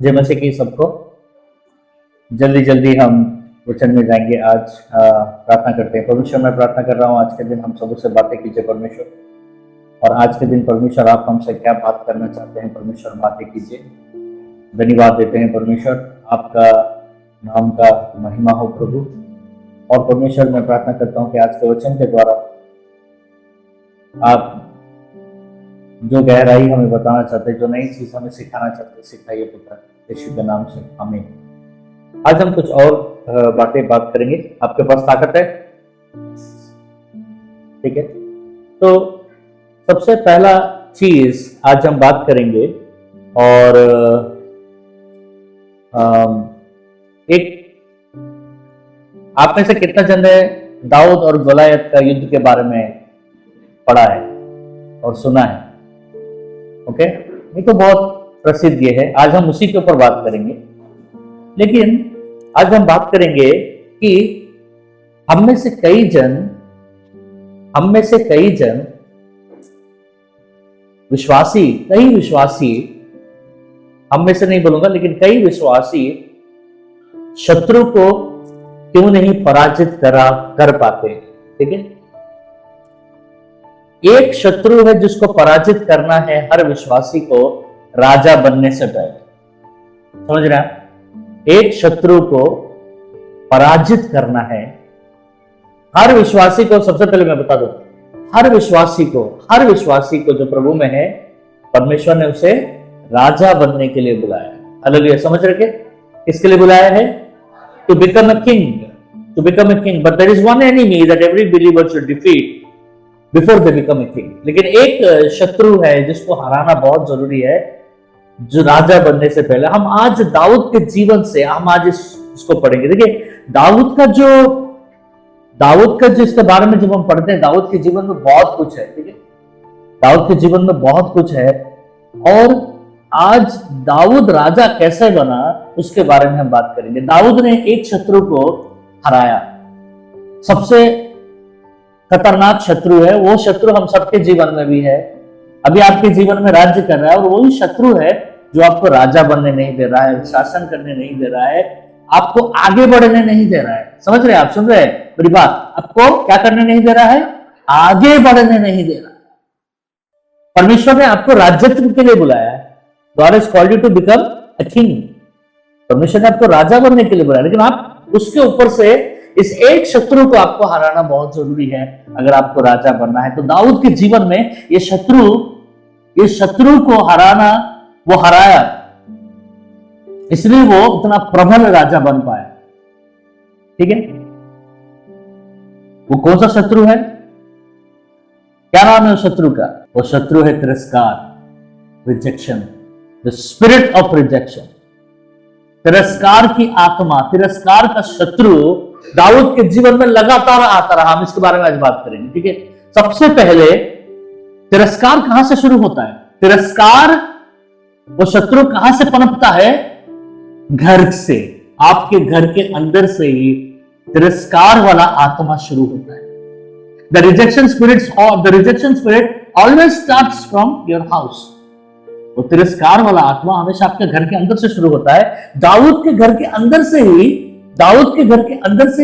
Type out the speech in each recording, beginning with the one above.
जय मसीह की सबको। जल्दी जल्दी हम वचन में जाएंगे। आज प्रार्थना करते हैं। परमेश्वर, मैं प्रार्थना कर रहा हूँ आज के दिन हम सबसे बातें कीजिए परमेश्वर। और आज के दिन परमेश्वर आप हमसे क्या बात करना चाहते हैं परमेश्वर, बातें कीजिए। धन्यवाद देते हैं परमेश्वर, आपका नाम का महिमा हो प्रभु। और परमेश्वर, मैं प्रार्थना करता हूँ कि आज के वचन के द्वारा आप जो गहराई हमें बताना चाहते हैं, जो नई चीज हमें सिखाना चाहते हैं, सिखाइए पुत्र यीशु के नाम से, आमीन। आज हम कुछ और बात करेंगे। आपके पास ताकत है? ठीक है। तो सबसे पहला चीज आज हम बात करेंगे, और एक आप में से कितना जन ने दाऊद और गोलायत का युद्ध के बारे में पढ़ा है और सुना है? ओके, ये तो बहुत प्रसिद्ध ये है। आज हम उसी के ऊपर बात करेंगे। लेकिन आज हम बात करेंगे कि हम में से कई जन विश्वासी, कई विश्वासी, हम में से नहीं बोलूंगा लेकिन कई विश्वासी शत्रु को क्यों नहीं पराजित कर पाते। ठीक है, एक शत्रु है जिसको पराजित करना है हर विश्वासी को राजा बनने से पहले। समझ रहे हैं? एक शत्रु को पराजित करना है हर विश्वासी को। सबसे पहले मैं बता दूं, हर विश्वासी को जो प्रभु में है, परमेश्वर ने उसे राजा बनने के लिए बुलाया है। हालेलुया। समझ रहे? किसके लिए बुलाया है? To become a king. But there is one enemy that every believer should defeat before they become a king. लेकिन एक शत्रु है जिसको हराना बहुत जरूरी है, जो राजा बनने से पहले। हम आज दाऊद के जीवन से हम आज इसको पढ़ेंगे। देखिए, दाऊद का जिसके बारे में जब हम पढ़ते हैं, दाऊद के जीवन में बहुत कुछ है। ठीक है, दाऊद के जीवन में बहुत कुछ है, और आज दाऊद राजा कैसे बना उसके बारे में हम बात करेंगे। दाऊद ने एक शत्रु को हराया, सबसे खतरनाक शत्रु है। वो शत्रु हम सबके जीवन में भी है, अभी आपके जीवन में राज्य कर रहा है, और वही शत्रु है जो आपको राजा बनने नहीं दे रहा है, शासन करने नहीं दे रहा है, आपको आगे बढ़ने नहीं दे रहा है। समझ रहे हैं? आप सुन रहे हैं मेरी बात? आपको क्या करने नहीं दे रहा है? आगे बढ़ने नहीं दे रहा है। परमेश्वर ने आपको राज्यत्व के लिए बुलाया है। God has called you to become a king. परमेश्वर ने आपको राजा बनने के लिए बुलाया, लेकिन आप उसके ऊपर से इस एक शत्रु को आपको हराना बहुत जरूरी है अगर आपको राजा बनना है। तो दाऊद के जीवन में ये शत्रु को हराना, वो हराया, इसलिए वो इतना प्रबल राजा बन पाया। ठीक है, वो कौन सा शत्रु है? क्या नाम है उस शत्रु का? वो शत्रु है तिरस्कार, rejection, the spirit of rejection. तिरस्कार की आत्मा, तिरस्कार का शत्रु दाऊद के जीवन में लगातार आता रहा। हम इसके बारे में आज बात करेंगे। ठीक है, सबसे पहले तिरस्कार कहां से शुरू होता है? तिरस्कार, वो शत्रु कहां से पनपता है? घर से, आपके घर के अंदर से ही तिरस्कार वाला आत्मा शुरू होता है। The rejection spirit always starts from your house. वो तिरस्कार वाला आत्मा हमेशा आपके घर के अंदर से शुरू होता है। दाऊद के घर के अंदर से ही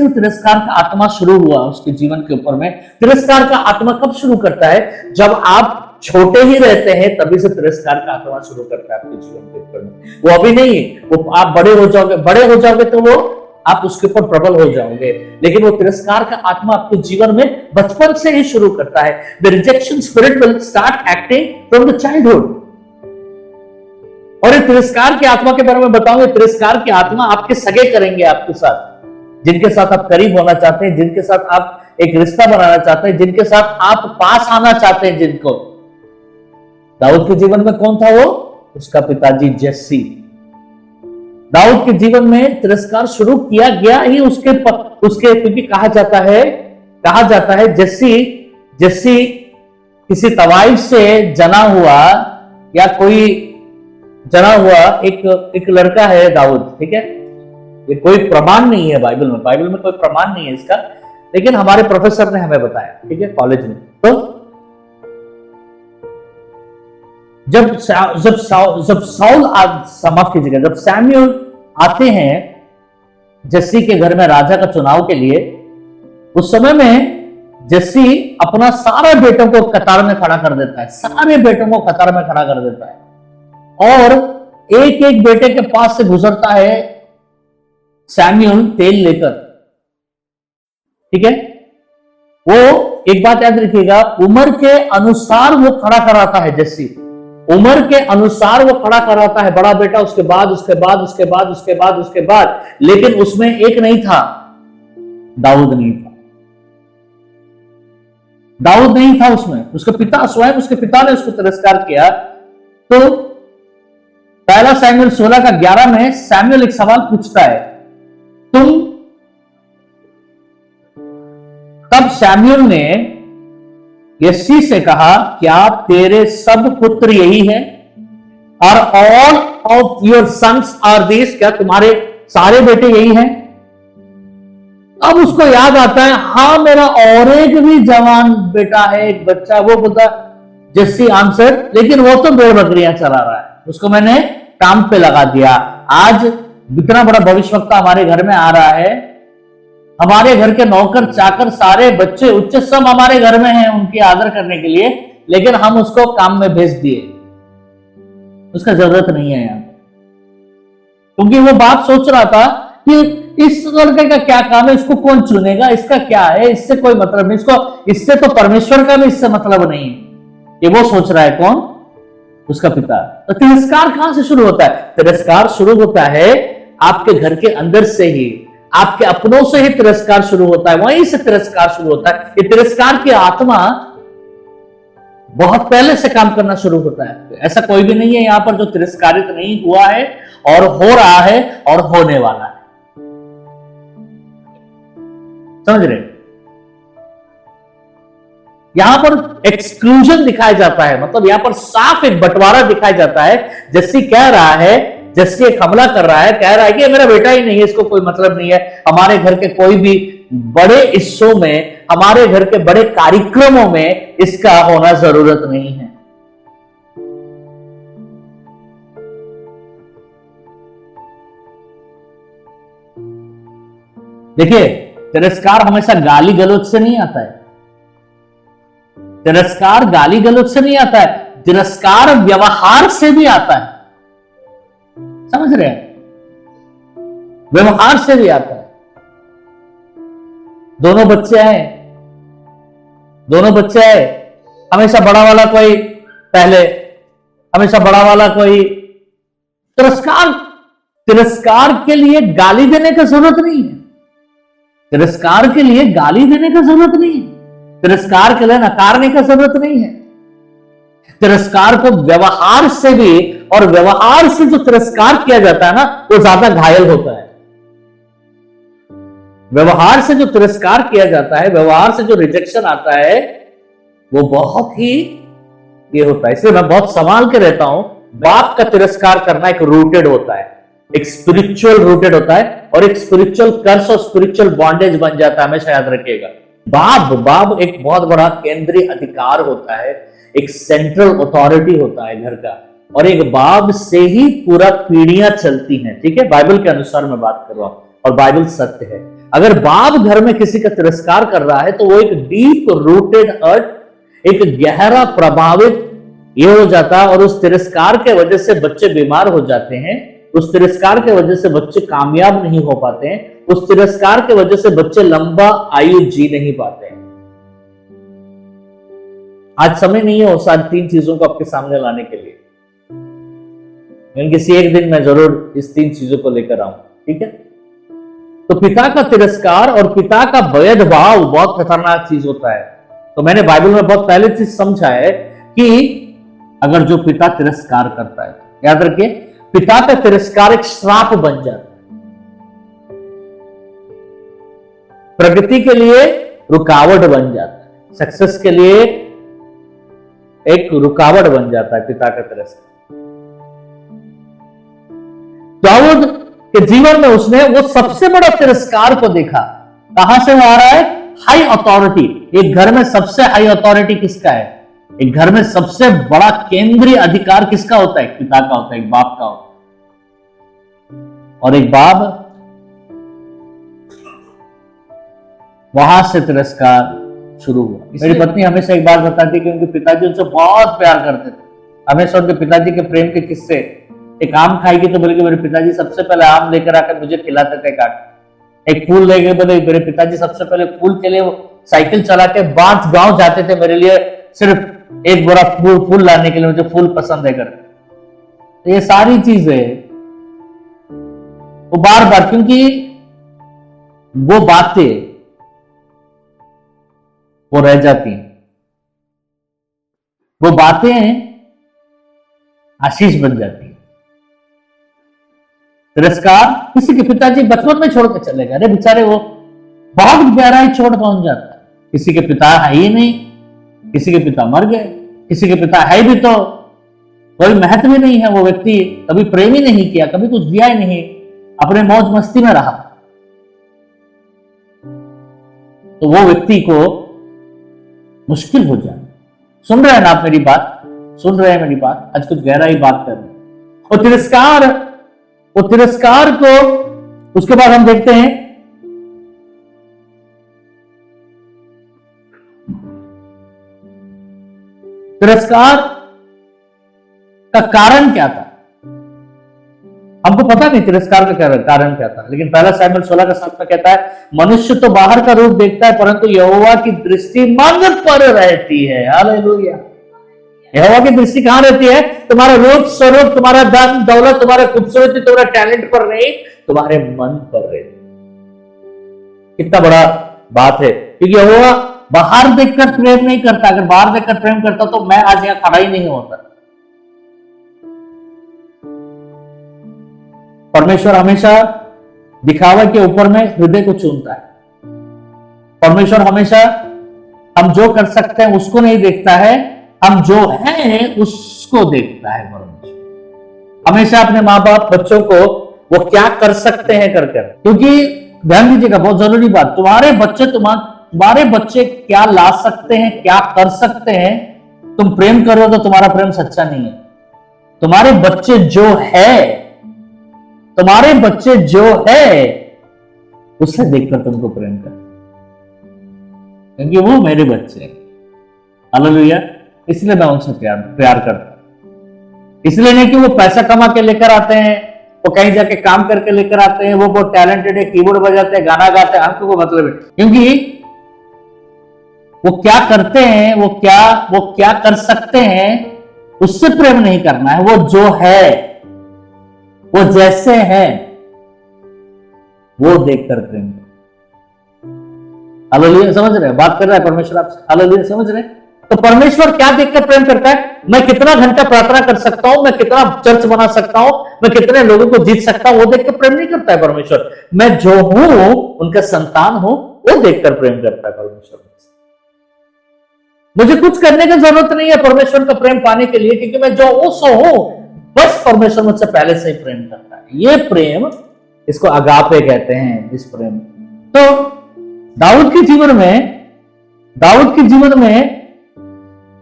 वो तिरस्कार का आत्मा शुरू हुआ उसके जीवन के ऊपर में। तिरस्कार का आत्मा कब शुरू करता है? जब आप छोटे ही रहते हैं, तभी से तिरस्कार का आत्मा शुरू करता है आपके जीवन के ऊपर में। वो अभी नहीं, वो आप बड़े हो जाओगे तो वो आप उसके ऊपर प्रबल हो जाओगे, लेकिन वो तिरस्कार का आत्मा आपके जीवन में बचपन से ही शुरू करता है। The rejection spirit will start acting from the childhood. और ये तिरस्कार की आत्मा के बारे में बताऊंगा। तिरस्कार की आत्मा आपके सगे करेंगे आपके साथ, जिनके साथ आप करीब होना चाहते हैं, जिनके साथ आप एक रिश्ता बनाना चाहते हैं, जिनके साथ आप पास आना चाहते हैं। जिनको दाऊद के जीवन में कौन था? वो उसका पिताजी जेस्सी। दाऊद के जीवन में तिरस्कार शुरू किया गया ही उसके क्योंकि कहा जाता है जेस्सी किसी तवाइफ से जना हुआ एक लड़का है दाऊद। ठीक है, ये कोई प्रमाण नहीं है बाइबल में कोई प्रमाण नहीं है इसका, लेकिन हमारे प्रोफेसर ने हमें बताया। ठीक है, कॉलेज में। तो जब साउल समाप्त कीजिएगा, जब सैमुअल आते हैं जस्सी के घर में राजा का चुनाव के लिए, उस समय में जस्सी अपना सारे बेटों को कतार में खड़ा कर देता है, सारे बेटों को कतार में खड़ा कर देता है और एक एक बेटे के पास से गुजरता है सैमुअल तेल लेकर। ठीक है, वो एक बात याद रखिएगा, उम्र के अनुसार वो खड़ा कराता है जस्सी, उम्र के अनुसार वो खड़ा कराता है, बड़ा बेटा, उसके बाद उसके बाद उसके बाद उसके बाद उसके बाद, लेकिन उसमें एक नहीं था, दाऊद नहीं था। दाऊद नहीं था उसमें, उसके पिता, स्वयं उसके पिता ने उसको तिरस्कार किया। तो पहला सैमुअल 16 का 11 में सैमुअल एक सवाल पूछता है, तब सैमुअल ने यस्सी से कहा, क्या तेरे सब पुत्र यही हैं? और all of your sons are this, क्या तुम्हारे सारे बेटे यही हैं? अब उसको याद आता है, हाँ मेरा और एक भी जवान बेटा है, एक बच्चा, वो बोलता जस्सी आंसर, लेकिन वो तो भेड़ बकरियां चला रहा है, उसको मैंने काम पे लगा दिया। आज इतना बड़ा भविष्यवक्ता हमारे घर में आ रहा है, हमारे घर के नौकर चाकर सारे बच्चे उच्च सब हमारे घर में हैं उनकी आदर करने के लिए, लेकिन हम उसको काम में भेज दिए, उसका जरूरत नहीं है यहाँ, क्योंकि वो बाप सोच रहा था कि इस लड़के का क्या काम है, इसको कौन चुनेगा, इसका क्या है, इससे कोई मतलब नहीं, इसको, इससे तो परमेश्वर का भी इससे मतलब नहीं है, ये वो सोच रहा है। कौन? उसका पिता। तो तिरस्कार कहां से शुरू होता है? तिरस्कार शुरू होता है आपके घर के अंदर से ही, आपके अपनों से ही तिरस्कार शुरू होता है, वहीं से तिरस्कार शुरू होता है। ये तिरस्कार की आत्मा बहुत पहले से काम करना शुरू होता है। ऐसा कोई भी नहीं है यहां पर जो तिरस्कारित नहीं हुआ है और हो रहा है और होने वाला है। समझ रहे? यहां पर एक्सक्लूजन दिखाया जाता है, मतलब यहां पर साफ एक बंटवारा दिखाया जाता है। जस्सी कह रहा है, जस्सी एक हमला कर रहा है, कह रहा है कि मेरा बेटा ही नहीं है, इसको कोई मतलब नहीं है, हमारे घर के कोई भी बड़े हिस्सों में, हमारे घर के बड़े कार्यक्रमों में इसका होना जरूरत नहीं है। देखिए, तिरस्कार हमेशा गाली गलौज से नहीं आता है, तिरस्कार गाली गलौज से नहीं आता है, तिरस्कार व्यवहार से भी आता है। समझ रहे हैं? व्यवहार से भी आता है। दोनों बच्चे आए, हमेशा बड़ा वाला कोई पहले, हमेशा बड़ा वाला कोई, तिरस्कार के लिए गाली देने की जरूरत नहीं है, तिरस्कार के लिए गाली देने की जरूरत नहीं है, तिरस्कार के लिए नकारने की जरूरत नहीं है। तिरस्कार को व्यवहार से भी, और व्यवहार से जो तिरस्कार किया जाता है ना, वो ज्यादा घायल होता है। व्यवहार से जो तिरस्कार किया जाता है, व्यवहार से जो रिजेक्शन आता है, वो बहुत ही ये होता है। इसलिए मैं बहुत संभाल के रहता हूं। बाप का तिरस्कार करना एक रूटेड होता है, एक स्पिरिचुअल रूटेड होता है, और एक स्पिरिचुअल कर्स और स्पिरिचुअल बॉन्डेज बन जाता है। हमेशा याद रखिएगा, बाप एक बहुत बड़ा केंद्रीय अधिकार होता है, एक सेंट्रल अथॉरिटी होता है घर का, और एक बाप से ही पूरा पीढ़ियां चलती हैं। ठीक है, बाइबल के अनुसार मैं बात कर रहा हूं, और बाइबल सत्य है। अगर बाप घर में किसी का तिरस्कार कर रहा है, तो वो एक डीप रूटेड हर्ट, एक गहरा प्रभावित ये हो जाता है, और उस तिरस्कार के वजह से बच्चे बीमार हो जाते हैं, उस तिरस्कार के वजह से बच्चे कामयाब नहीं हो पाते हैं, उस तिरस्कार के वजह से बच्चे लंबा आयु जी नहीं पाते हैं। आज समय नहीं है वो सारी 3 चीजों को आपके सामने लाने के लिए, लेकिन किसी एक दिन मैं जरूर इस 3 चीजों को लेकर आऊं। ठीक है, तो पिता का तिरस्कार और पिता का भेदभाव बहुत खतरनाक चीज होता है। तो मैंने बाइबल में बहुत पहले चीज समझा है कि अगर जो पिता तिरस्कार करता है, याद रखिए, पिता का तिरस्कार एक श्राप बन जाता है, प्रगति के लिए रुकावट बन जाता है, सक्सेस के लिए एक रुकावट बन जाता है पिता का तिरस्कार। दाऊद के जीवन में उसने वो सबसे बड़ा तिरस्कार को देखा। कहां से वो आ रहा है? High authority. एक घर में सबसे हाई अथॉरिटी किसका है? एक घर में सबसे बड़ा केंद्रीय अधिकार किसका होता है? पिता का होता है, एक बाप का होता है। और एक बाप, वहां से तिरस्कार शुरू हुआ। मेरी पत्नी हमेशा एक बात बताती कि उनके पिताजी उनसे बहुत प्यार करते थे। हमेशा उनके पिताजी के प्रेम के किस्से, एक आम खाएगी तो बोले कि मेरे पिताजी सबसे पहले आम लेकर आकर मुझे खिलाते थे काट। एक फूल लेके बोले मेरे पिताजी सबसे पहले फूल के लिए साइकिल चला के 5 गांव जाते थे मेरे लिए सिर्फ एक बोरा फूल लाने के लिए, मुझे फूल पसंद है कर। तो ये सारी चीजें वो बार बार, क्योंकि वो बातें वो रह जाती हैं, वो बातें आशीष बन जाती है। तिरस्कार किसी के पिताजी बचपन में छोड़ के चले गए, अरे बेचारे वो बहुत गहराई छोड़ पहुंच जाता है। किसी के पिता है ही नहीं, किसी के पिता मर गए, किसी के पिता है भी तो कोई महत्व ही नहीं है। वो व्यक्ति कभी प्रेम ही नहीं किया, कभी कुछ दिया ही नहीं, अपने मौज मस्ती में रहा। तो वो व्यक्ति को मुश्किल हो जाए। सुन रहे हैं ना आप मेरी बात? सुन रहे हैं मेरी बात? आज कुछ गहराई बात कर रहे हैं। और तिरस्कार को उसके बाद हम देखते हैं तिरस्कार का कारण क्या था। हमको पता नहीं तिरस्कार का कारण क्या था, लेकिन पहला सामुएल 16 का 7 में कहता है, मनुष्य तो बाहर का रूप देखता है परंतु यहोवा की दृष्टि मन पर रहती है। हालेलुया। यहोवा की दृष्टि कहां रहती है? तुम्हारा रूप स्वरूप, तुम्हारा धन दौलत, तुम्हारा खूबसूरती, तुम्हारा टैलेंट पर नहीं, तुम्हारे मन पर रहती है। कितना बड़ा बात है, क्योंकि यहोवा बाहर देखकर प्रेम नहीं करता। अगर बाहर देखकर प्रेम करता तो मैं आज यहां खड़ा ही नहीं होता। परमेश्वर हमेशा दिखावा के ऊपर में हृदय को चुनता है। परमेश्वर हमेशा हम जो कर सकते हैं उसको नहीं देखता है, हम जो हैं उसको देखता है। परमेश्वर हमेशा अपने माँ बाप बच्चों को वो क्या कर सकते हैं कर, क्योंकि ध्यान दीजिएगा, बहुत जरूरी बात, तुम्हारे बच्चे क्या ला सकते हैं, क्या कर सकते हैं। तुम प्रेम करो तो तुम्हारा प्रेम सच्चा नहीं है। तुम्हारे बच्चे जो है उससे देखकर तुमको प्रेम कर, क्योंकि वो मेरे बच्चे हैं। हालेलुया। इसलिए मैं उनसे प्यार करता हूं। इसलिए नहीं कि वो पैसा कमा के लेकर आते हैं, वो कहीं जाके काम करके लेकर आते हैं, वो बहुत टैलेंटेड है, कीबोर्ड बजाते हैं, गाना गाते हैं, हमको वो मतलब है। क्योंकि वो क्या करते हैं, वो क्या कर सकते हैं, उससे प्रेम नहीं करना है। वो जो है, वो जैसे है, वो देखकर प्रेम। हालेलुया। समझ रहे हैं? बात कर रहा है परमेश्वर आपसे। हालेलुया। समझ रहे हैं? तो परमेश्वर क्या देखकर प्रेम करता है? मैं कितना घंटा प्रार्थना कर सकता हूं, मैं कितना चर्च बना सकता हूं, मैं कितने लोगों को जीत सकता हूं, वो देखकर प्रेम नहीं करता है परमेश्वर। मैं जो हूं, उनका संतान हूं, वो देखकर प्रेम करता है परमेश्वर। मुझे कुछ करने की जरूरत नहीं है परमेश्वर का प्रेम पाने के लिए, क्योंकि मैं जो हूं सो हूं। बस परमेश्वर मुझसे पहले से ही प्रेम करता है। ये प्रेम, इसको अगापे कहते हैं, इस प्रेम। तो दाऊद के जीवन में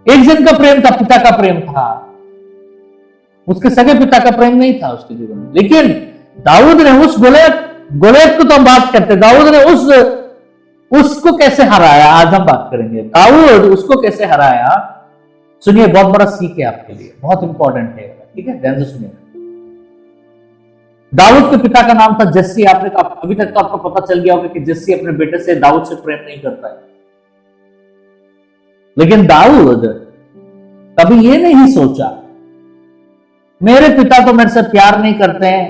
एक जन का प्रेम था, पिता का प्रेम था, उसके सगे पिता का प्रेम नहीं था उसके जीवन में। लेकिन दाऊद ने उस गोलियत को तो हम बात करते, दाऊद ने उसको कैसे हराया, आज हम बात करेंगे। दाऊद उसको कैसे हराया, सुनिए, बहुत बड़ा सीख है आपके लिए, बहुत इंपॉर्टेंट है। ठीक है, ध्यान से सुनिए। दाऊद के पिता का नाम था जस्सी। आपने अभी तक तो आपको पता चल गया होगा कि जस्सी अपने बेटे से दाऊद से प्रेम नहीं करता है। लेकिन दाऊद कभी ये नहीं सोचा मेरे पिता तो मेरे से प्यार नहीं करते हैं,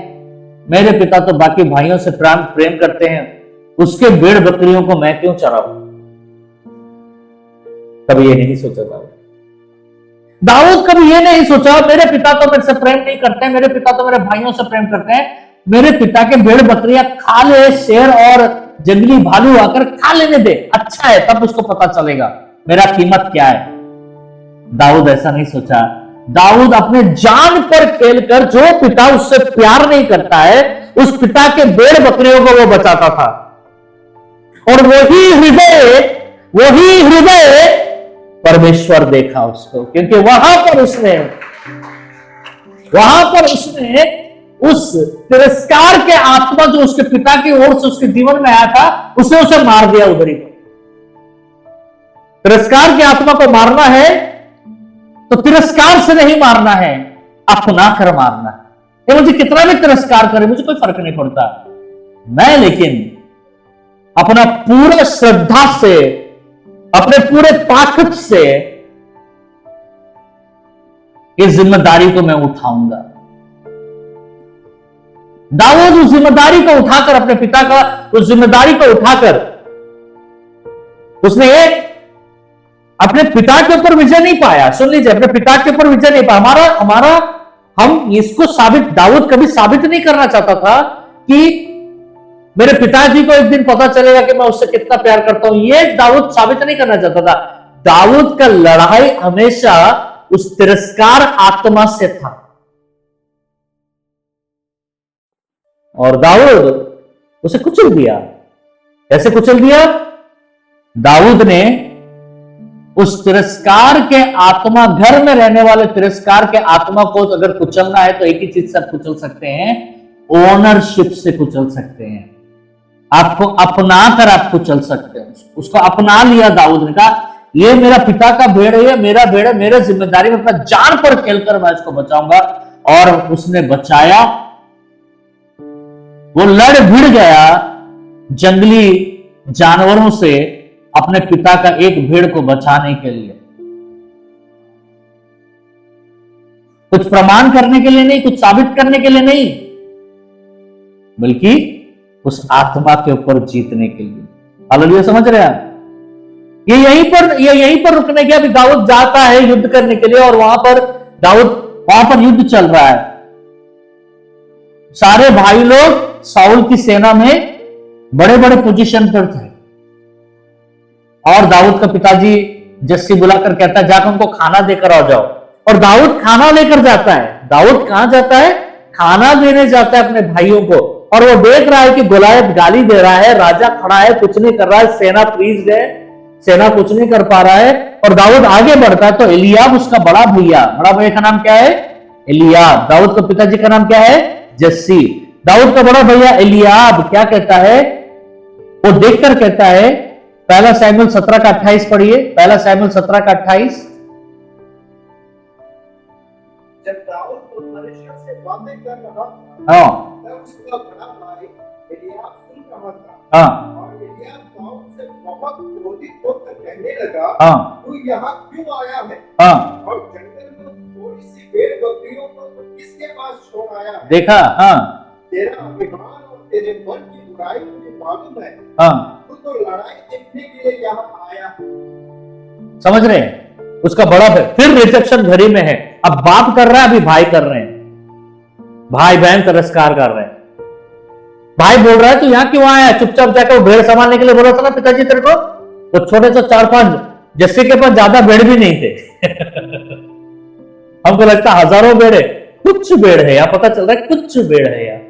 मेरे पिता तो बाकी भाइयों से प्रेम करते हैं, उसके भेड़ बकरियों को मैं क्यों चराऊं। कभी ये नहीं सोचा दाऊद कभी ये नहीं सोचा मेरे पिता तो मेरे से प्रेम नहीं करते, मेरे पिता तो मेरे भाइयों से प्रेम करते हैं, मेरे पिता के भेड़ बकरियां खा ले, शेर और जंगली भालू आकर खा लेने दे, अच्छा है, तब उसको पता चलेगा मेरा कीमत क्या है। दाऊद ऐसा नहीं सोचा। दाऊद अपने जान पर खेलकर जो पिता उससे प्यार नहीं करता है, उस पिता के भेड़ बकरियों को वो बचाता था। और वही हृदय परमेश्वर देखा उसको, क्योंकि वहां पर उसने उस तिरस्कार के आत्मा जो उसके पिता की ओर से उसके जीवन में आया था, उसने उसे मार दिया उधर ही पर। तिरस्कार की आत्मा को मारना है तो तिरस्कार से नहीं मारना है, अपना कर मारना है। ये मुझे कितना भी तिरस्कार करे, मुझे कोई फर्क नहीं पड़ता, मैं लेकिन अपना पूरे श्रद्धा से, अपने पूरे ताकत से इस जिम्मेदारी को मैं उठाऊंगा। दाऊद उस जिम्मेदारी को उठाकर, अपने पिता का उस जिम्मेदारी को उठाकर, उसने अपने पिता के ऊपर विजय नहीं पाया। सुन लीजिए, अपने पिता के ऊपर विजय नहीं पाया। हमारा हम इसको दाऊद कभी साबित नहीं करना चाहता था कि मेरे पिताजी को एक दिन पता चलेगा कि मैं उससे कितना प्यार करता हूं, ये दाऊद साबित नहीं करना चाहता था। दाऊद का लड़ाई हमेशा उस तिरस्कार आत्मा से था, और दाऊद उसे कुचल दिया। कैसे कुचल दिया? दाऊद ने उस तिरस्कार के आत्मा, घर में रहने वाले तिरस्कार के आत्मा को अगर कुचलना है तो एक ही चीज से कुचल सकते हैं, ओनरशिप से कुचल सकते हैं। आपको अपना कर आप कुचल सकते हैं। उसको अपना लिया दाऊद ने, कहा ये मेरा पिता का भेड़ है, ये मेरा भेड़ है, मेरा जिम्मेदारी में अपना जान पर खेलकर मैं इसको बचाऊंगा। और उसने बचाया। वो लड़ भिड़ गया जंगली जानवरों से अपने पिता का एक भेड़ को बचाने के लिए। कुछ प्रमाण करने के लिए नहीं, कुछ साबित करने के लिए नहीं, बल्कि उस आत्मा के ऊपर जीतने के लिए। हालेलुया, समझ रहे हैं आप? ये यहीं पर रुकने गया। अभी दाऊद जाता है युद्ध करने के लिए, और वहां पर युद्ध चल रहा है। सारे भाई लोग साउल की सेना में बड़े बड़े पोजीशन पर थे, और दाऊद का पिताजी जस्सी बुलाकर कहता है जाकर उनको खाना देकर आ जाओ। और दाऊद खाना लेकर जाता है। दाऊद कहां जाता है? खाना देने जाता है अपने भाइयों को। और वो देख रहा है कि गोलायत गाली दे रहा है, राजा खड़ा है, कुछ नहीं कर रहा है, सेना फ्रीज है, सेना कुछ नहीं कर पा रहा है। और दाऊद आगे बढ़ता है तो एलियाब उसका बड़ा भैया का नाम क्या है? एलियाब। दाऊद के पिताजी का नाम क्या है? जस्सी। दाऊद का बड़ा भैया एलियाब क्या कहता है? वो देखकर कहता है, पहला सैमुएल 17 का 28 पढ़िए। पहला सैमुएल 17 का 28। जब दाऊद परमेश्वर से बातें कर रहा था, हाँ, तब उसका बड़ा भाई एलियाब सुन रहा था। हाँ, और एलियाब दाऊद से बहुत क्रोधित होकर कहने लगा, हाँ, तू यहाँ क्यों आया है? हाँ, और जंगल में थोड़ी सी भेड़ बकरियों को तू किसके पास छोड़ आया है? देखा? हाँ, तेरा अभिमान और तेरे मन की बुराई मुझे मालूम है। हाँ, तू तो लड़ाई देखने के लिए यहाँ आया। समझ रहे हैं? उसका बड़ा फिर रिजेक्शन घर ही में है। अब बाप कर रहा है, अभी भाई कर रहे हैं। भाई बहन तिरस्कार कर रहे हैं। भाई बोल रहा है तू यहाँ क्यों आया? चुपचाप जाकर वो भेड़ संभालने के लिए बोला था ना पिताजी तेरे को। वो छोटे से 4-5, जैसे के पास ज्यादा भेड़ भी नहीं थे। हमको लगता हजारों भेड़ है, कुछ भेड़ है यार, पता चल रहा है कुछ भेड़ है यार।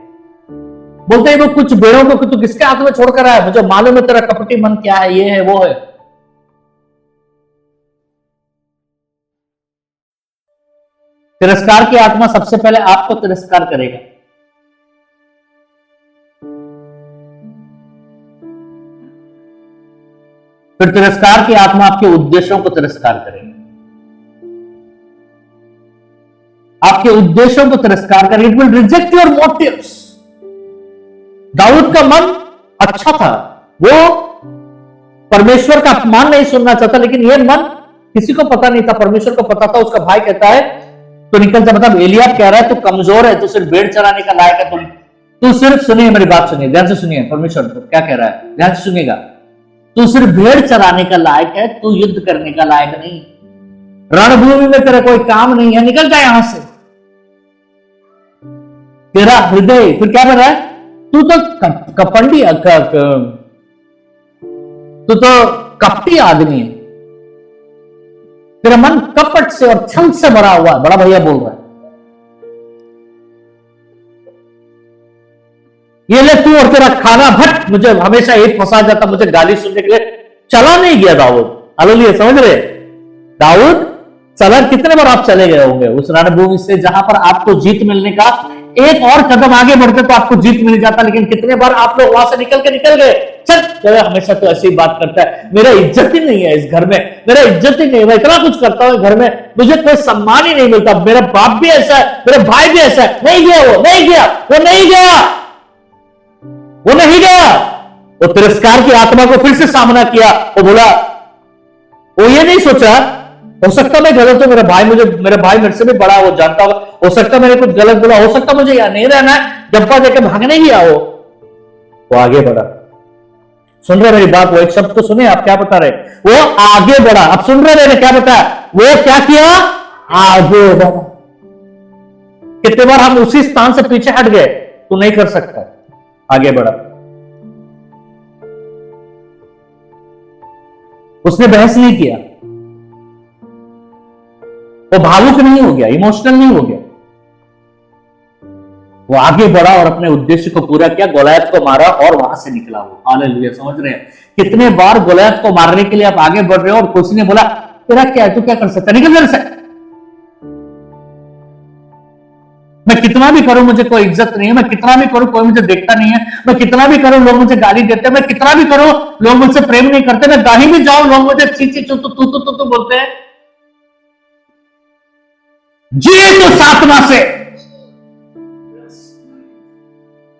बोलते हैं वो कुछ भेड़ों को तू किसके हाथ में छोड़कर आया? मुझे मालूम है तेरा कपटी मन क्या है, ये है वो है। तिरस्कार की आत्मा सबसे पहले आपको तिरस्कार करेगा। फिर तिरस्कार की आत्मा आपके उद्देश्यों को तिरस्कार करेगी। आपके उद्देश्यों को तिरस्कार करेगी। It will reject your motives. दाऊद का मन अच्छा था, वो परमेश्वर का अपमान नहीं सुनना चाहता, लेकिन यह मन किसी को पता नहीं था, परमेश्वर को पता था। उसका भाई कहता है तो निकल जा, मतलब एलियाब कह रहा है तू कमजोर है, तू सिर्फ भेड़ चराने का लायक है, तू सिर्फ, सुनिए मेरी बात सुनिए, ध्यान से सुनिए, परमेश्वर तो क्या कह रहा है, ध्यान से सुनिएगा। तू सिर्फ भेड़ चराने का लायक है, तू युद्ध करने का लायक नहीं। रणभूमि में तेरा कोई काम नहीं है, निकल जा यहां से। तेरा हृदय फिर क्या कर रहा है? तू तो कपंडी, तू तो कपटी आदमी है, तेरा मन कपट से और छल से भरा हुआ है। बड़ा भैया बोल रहा है ये ले तू और तेरा खाना भट। मुझे हमेशा एक फंसा जाता, मुझे गाली सुनने के लिए चला नहीं गया दाऊद। हालेलुया, समझ रहे? दाऊद चला, कितने बार आप चले गए होंगे उस रणभूमि से जहां पर आपको जीत मिलने का एक और कदम आगे बढ़ते तो आपको जीत मिल जाता, लेकिन कितने बार आप लोग वहां से निकल गए। चल हमेशा तो ऐसी बात करता है, मेरा इज्जत ही नहीं है इस घर में, मेरा इज्जत ही नहीं है, मैं इतना कुछ करता हूं घर में, मुझे कोई सम्मान ही नहीं मिलता, मेरा बाप भी ऐसा है, मेरा भाई भी ऐसा है। नहीं गया, वो नहीं गया, वो नहीं गया, वो नहीं गया। वो तिरस्कार की आत्मा को फिर से सामना किया। वो बोला, वो ये नहीं सोचा हो सकता मैं गलत हूं, मेरा भाई मेरे से भी बड़ा, वो जानता होगा, हो सकता मैंने कुछ गलत बोला, हो सकता मुझे यहां नहीं रहना है, डब्बा देकर भागने गया हो। वो आगे बढ़ा। सुन रहे मेरी बात? वो एक शब्द को सुने आप, क्या बता रहे? वो आगे बढ़ा। अब सुन रहे मैंने क्या बताया? वो क्या किया? आगे बढ़ा। कितने बार हम उसी स्थान से पीछे हट गए, तू नहीं कर सकता, आगे बढ़ा। उसने बहस नहीं किया, वो भावुक नहीं हो गया, इमोशनल नहीं हो गया, वो आगे बढ़ा और अपने उद्देश्य को पूरा किया, गोलियत को मारा और वहां से निकला। वो हालेलुया। समझ रहे हैं कितने बार गोलियत को मारने के लिए आप आगे बढ़ रहे हो और किसी ने बोला तेरा क्या है, तू क्या कर सकता, निकल घर से, मैं कितना भी करूं मुझे कोई इज्जत नहीं है, मैं कितना भी करूं कोई मुझे देखता नहीं है, मैं कितना भी करूं लोग मुझे गाली देते हैं, मैं कितना भी करूं लोग मुझसे प्रेम नहीं करते, मैं कहीं भी जाऊं लोग मुझे ची ची तू बोलते हैं। जिए तो आत्मा से,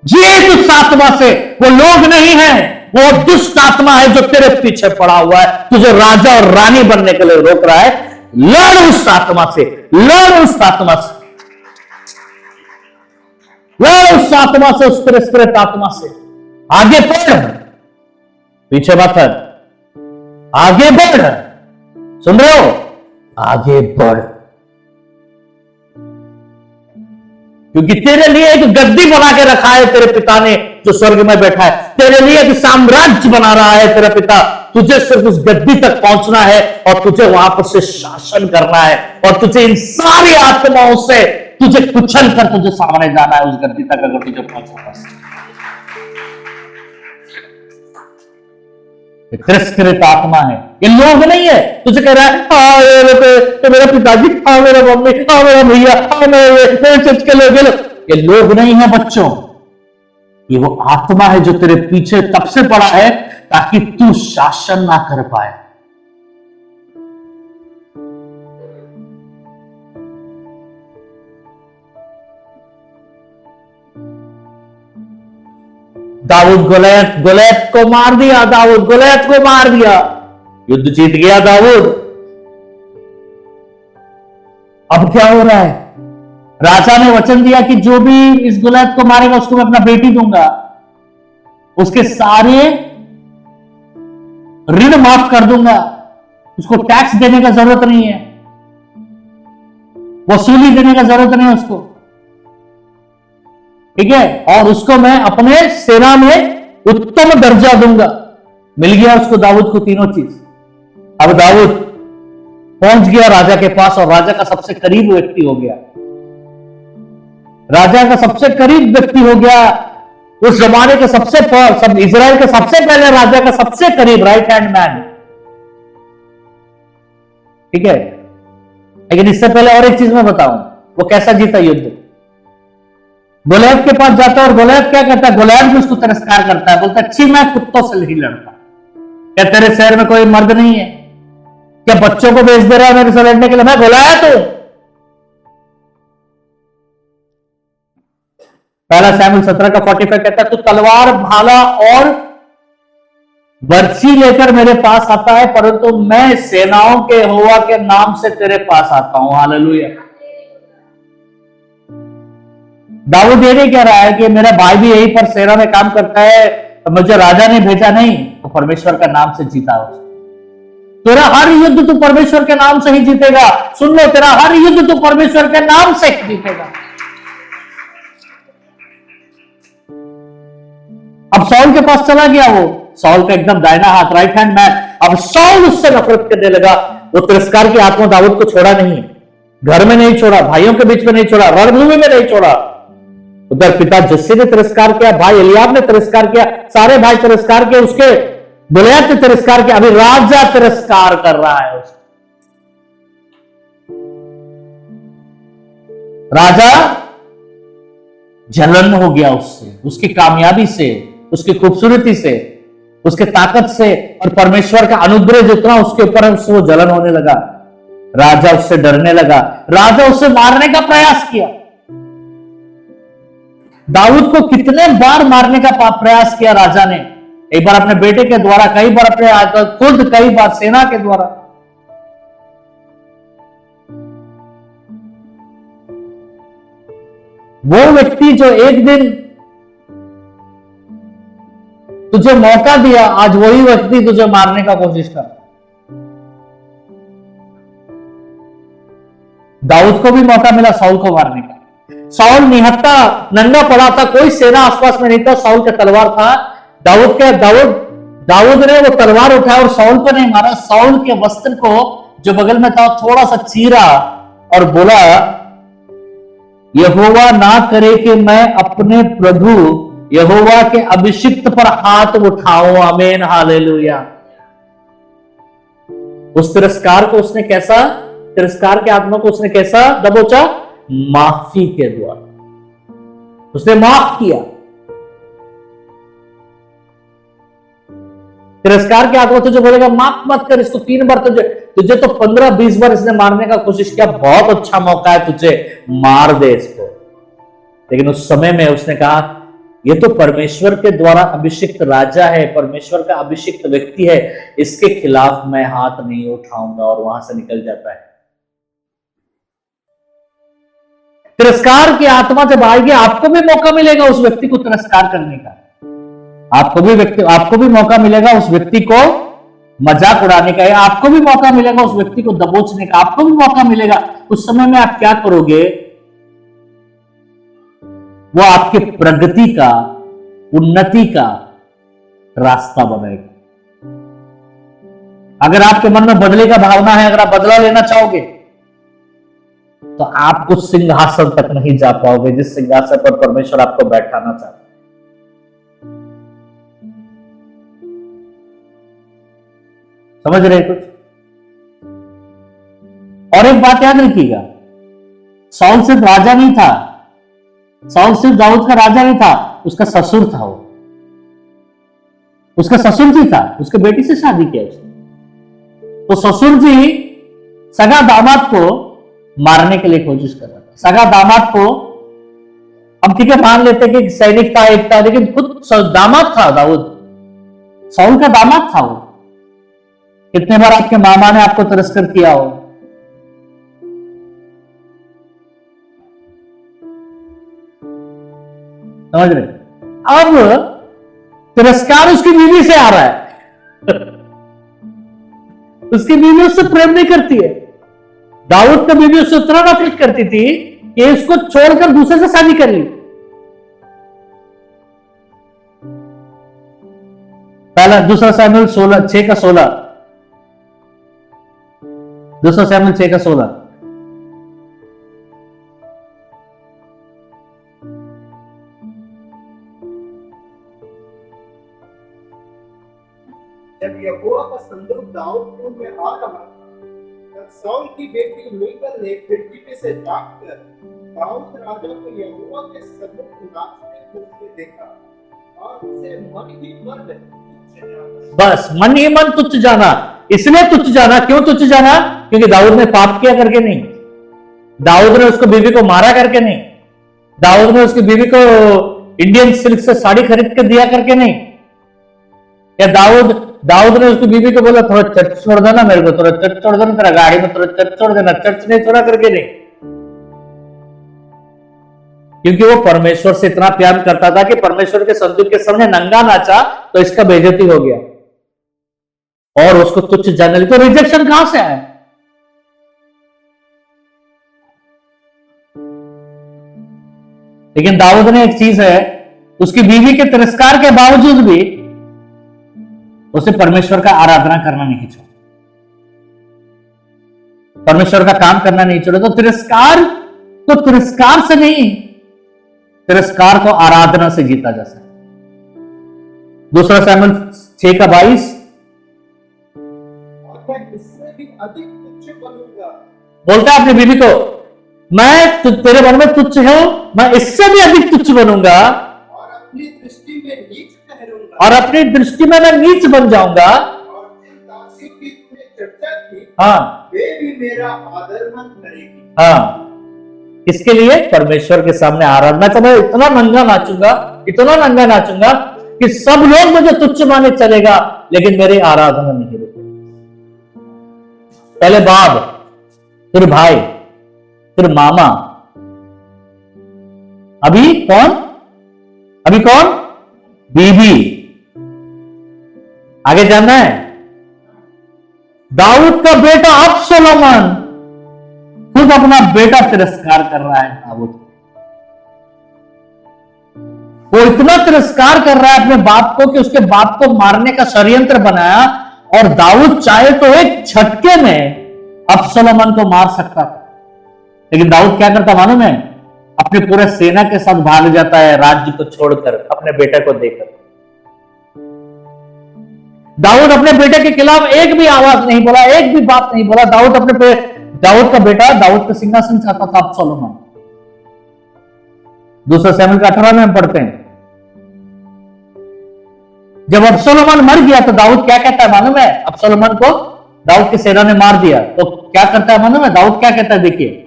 जिए तो आत्मा से। वो लोग नहीं है, वो दुष्ट आत्मा है जो तेरे पीछे पड़ा हुआ है, तुझे राजा और रानी बनने के लिए रोक रहा है। लड़ उस आत्मा से, लड़ उस आत्मा से, लड़ उस आत्मा से, उस तिरस्कृत आत्मा से। आगे बढ़, पीछे मत हट, आगे बढ़। सुन रहे हो? आगे बढ़, क्योंकि तेरे लिए एक गद्दी बना के रखा है तेरे पिता ने जो स्वर्ग में बैठा है, तेरे लिए एक साम्राज्य बना रहा है तेरा पिता। तुझे सिर्फ उस गद्दी तक पहुंचना है और तुझे वहां पर से शासन करना है और तुझे इन सारी आत्माओं से तुझे कुचल कर तुझे सामने जाना है उस गद्दी तक, अगर तुझे पहुंचना है। तिरस्कृत आत्मा है, ये लोग नहीं है। तुझे कह रहा है तो मेरा पिताजी, मेरा मम्मी, मेरा भैया, मेरे चर्च के लोग, ये लोग नहीं है बच्चों, ये वो आत्मा है जो तेरे पीछे तब से पड़ा है ताकि तू शासन ना कर पाए। दाऊद गोलियत को मार दिया, दाऊद गोलियत को मार दिया, युद्ध जीत गया दाऊद। अब क्या हो रहा है? राजा ने वचन दिया कि जो भी इस गोलियत को मारेगा उसको मैं अपना बेटी दूंगा, उसके सारे ऋण माफ कर दूंगा, उसको टैक्स देने का जरूरत नहीं है, वसूली देने का जरूरत नहीं है उसको, ठीक है, और उसको मैं अपने सेना में उत्तम दर्जा दूंगा। मिल गया उसको दाऊद को तीनों चीज। अब दाऊद पहुंच गया राजा के पास और राजा का सबसे करीब व्यक्ति हो गया, राजा का सबसे करीब व्यक्ति हो गया, उस जमाने के सब इजराइल के सबसे पहले राजा का सबसे करीब राइट हैंड मैन, ठीक है। लेकिन इससे पहले और एक चीज मैं बताऊं, वो कैसा जीता युद्ध। गोलियत के पास जाता है और गोलियत क्या कहता है? गोलियत भी उसको तिरस्कार करता है, बोलता है छी मैं कुत्तों से नहीं लड़ता, क्या तेरे शहर में कोई मर्द नहीं है, क्या बच्चों को भेज दे रहा है मेरे से लड़ने के लिए? मैं गोलियत हूं। पहला शमूएल 17:45 कहता है तू तलवार, भाला और बर्छी लेकर मेरे पास आता है, परंतु मैं सेनाओं के यहोवा के नाम से तेरे पास आता हूं। हालेलुया। दाऊद ये नहीं कह रहा है कि मेरा भाई भी यहीं पर सेना में काम करता है तो मुझे राजा ने भेजा, नहीं, तो परमेश्वर का नाम से जीता उसको। तेरा हर युद्ध तू परमेश्वर के नाम से ही जीतेगा। सुन लो, तेरा हर युद्ध तू परमेश्वर के नाम से ही जीतेगा। अब साउल के पास चला गया, वो साउल का एकदम दाहिना हाथ, राइट हैंड मैन। अब साउल उससे नफरत करने लगा। वो तिरस्कार की आत्मा दाऊद को छोड़ा नहीं, घर में नहीं छोड़ा, भाइयों के बीच में नहीं छोड़ा, रणभूमि में नहीं छोड़ा। उधर पिता जस्से ने तिरस्कार किया, भाई एलियाब ने तिरस्कार किया, सारे भाई तिरस्कार किए, उसके गोलियत ने तिरस्कार किया, अभी राजा तिरस्कार कर रहा है उसको। राजा जलन हो गया उससे, उसकी कामयाबी से, उसकी खूबसूरती से, उसके ताकत से, और परमेश्वर का अनुग्रह जितना उसके ऊपर उससे वो जलन होने लगा। राजा उससे डरने लगा, राजा उससे मारने का प्रयास किया। दाऊद को कितने बार मारने का प्रयास किया राजा ने, एक बार अपने बेटे के द्वारा, कई बार अपने खुद, कई बार सेना के द्वारा। वो व्यक्ति जो एक दिन तुझे मौका दिया, आज वही व्यक्ति तुझे मारने का कोशिश कर। दाऊद को भी मौका मिला साउल को मारने का। साउल निहत्था नंगा पड़ा था, कोई सेना आसपास में नहीं था, साउल का तलवार था। दाऊद ने वो तलवार उठाया और साउल पर नहीं मारा, साउल के वस्त्र को जो बगल में था थोड़ा सा चीरा और बोला, यहोवा ना करे कि मैं अपने प्रभु यहोवा के अभिषिक्त पर हाथ उठाऊं। आमीन, हालेलुया। उस तिरस्कार को उसने कैसा, तिरस्कार के आत्मा को उसने कैसा दबोचा? माफी के द्वारा उसने माफ किया। तिरस्कार के आत्मा तुझे बोलेगा माफ मत कर इसको, 3 बार तुझे तो 15-20 बार इसने मारने का कोशिश किया, बहुत अच्छा मौका है तुझे, मार दे इसको। लेकिन उस समय में उसने कहा, ये तो परमेश्वर के द्वारा अभिषिक्त राजा है, परमेश्वर का अभिषिक्त व्यक्ति है, इसके खिलाफ मैं हाथ नहीं उठाऊंगा, और वहां से निकल जाता है। तिरस्कार की आत्मा जब आएगी, आपको भी मौका मिलेगा उस व्यक्ति को तिरस्कार करने का, आपको भी मौका मिलेगा उस व्यक्ति को मजाक उड़ाने का, आपको भी मौका मिलेगा उस व्यक्ति को दबोचने का, आपको भी मौका मिलेगा। उस समय में आप क्या करोगे? वो आपके प्रगति का, उन्नति का रास्ता बनाएगा। अगर आपके मन में बदले का भावना है, अगर आप बदला लेना चाहोगे, तो आप उस सिंहासन तक नहीं जा पाओगे जिस सिंहासन पर परमेश्वर आपको बैठाना चाहता है। समझ रहे कुछ? और एक बात याद रखिएगा, साउल सिर्फ राजा नहीं था, साउल सिर्फ दाऊद का राजा नहीं था, उसका ससुर था। वो उसका ससुर जी था, उसके बेटी से शादी किया उसने। तो ससुर जी सगा दामाद को मारने के लिए कोशिश कर रहा था। सगा दामाद को हम ठीक है मान लेते कि सैनिक था, एक था, लेकिन खुद दामाद था दाऊद, साउल का दामाद था वो। कितने बार आपके मामा ने आपको तिरस्कार किया हो? समझ रहे? अब तिरस्कार उसकी बीवी से आ रहा है उसकी बीवी उससे प्रेम नहीं करती है। दाऊद की बीवी उससे उतना नफरत करती थी कि उसको छोड़कर दूसरे से शादी कर ली। पहला दूसरा सैमुएल 6:16, दूसरा सैमुएल 6:16। जब यहोवा का संदूक दाऊदपुर में आ रहा था, तब साउल की बेटी मीकल ने खिड़की में से झांककर दाऊद राजा को यहोवा के संदूक नाचते कूदते देखा और उसे मन ही मन तुच्छ जाना। बस मन ही मन तुच्छ जाना। इसलिए तुच्छ जाना, क्यों तुच्छ जाना? क्योंकि दाऊद ने पाप किया करके नहीं, दाऊद ने उसको बीवी को मारा करके नहीं, दाऊद ने उसकी बीवी को इंडियन सिल्क से साड़ी खरीद के दिया करके नहीं, या दाऊद ने उसकी बीवी को बोला थोड़ा चर्च छोड़ देना मेरे को, थोड़ा चर्च छोड़ देना, तेरा गाड़ी में थोड़ा चर्च छोड़ देना, चर्च नहीं छोड़ा करके नहीं। क्योंकि वो परमेश्वर से इतना प्यार करता था कि परमेश्वर के संदूक के सामने नंगा नाचा तो इसका बेइज्जती हो गया और उसको तुच्छ जानने लगे। तो रिजेक्शन कहां से आया? लेकिन दाऊद ने एक चीज है, उसकी बीवी के तिरस्कार के बावजूद भी उसे परमेश्वर का आराधना करना नहीं छोड़ा, परमेश्वर का काम करना नहीं छोड़ा। तो तिरस्कार से नहीं, तिरस्कार को आराधना से जीता जा सकता। दूसरा सैमुएल 6:22, और मैं इससे भी अधिक तुच्छ बनूंगा। बोलता है अपनी बीवी को, तेरे मन में तुच्छ हूं, मैं इससे भी अधिक तुच्छ बनूंगा और अपनी दृष्टि में नीच ठहरूंगा। और अपनी दृष्टि में मैं नीच बन जाऊंगा। और जिन दासी की तूने चर्चा की, हाँ वे भी मेरा आदर मन करेगी। हाँ, इसके लिए परमेश्वर के सामने आराधना। तो मैं इतना नंगा नाचूंगा कि सब लोग मुझे तुच्छ माने चलेगा, लेकिन मेरी आराधना नहीं रुकेगी। पहले बाप, फिर भाई, फिर मामा, अभी कौन? बीबी। आगे जानना है? दाऊद का बेटा अबसलोम खुद अपना बेटा तिरस्कार कर रहा है। दाऊद वो इतना तिरस्कार कर रहा है अपने बाप को कि उसके बाप को मारने का षड्यंत्र बनाया, और दाऊद चाहे तो एक झटके में अबसलोम को मार सकता था, लेकिन दाऊद क्या करता मालूम है? अपने पूरे सेना के साथ भाग जाता है राज्य को छोड़कर, अपने बेटे को देकर। दाऊद अपने बेटे के खिलाफ एक भी आवाज नहीं बोला, एक भी बात नहीं बोला। दाऊद का बेटा दाऊद का सिंहासन चाहता था अबसलोम। दूसरा शमूएल का 18 में हम पढ़ते हैं, जब अबसलोम मर गया तो दाऊद क्या कहता है मालूम है? अबसलोम को दाऊद की सेना ने मार दिया तो क्या करता है मालूम है? दाऊद क्या कहता है? देखिए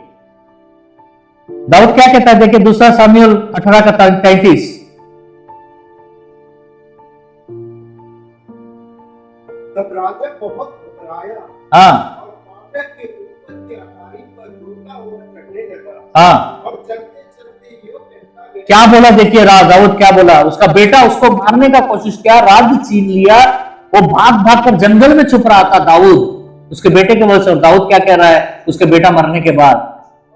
दाऊद क्या कहता है, देखिए दूसरा शमूएल 18 का 33। तब राजा बहुत घबराया हाँ और फाटक के ऊपर की अटारी पर रोता हुआ चढ़ने लगा। हाँ, और चलते चलते यूं कहता गया। क्या बोला? देखिए दाऊद क्या बोला। उसका बेटा उसको मारने का कोशिश किया, राज्य छीन लिया, वो भाग भाग कर जंगल में छुप रहा था दाऊद, उसके बेटे के वजह से। दाऊद क्या कह रहा है उसके बेटा मरने के बाद?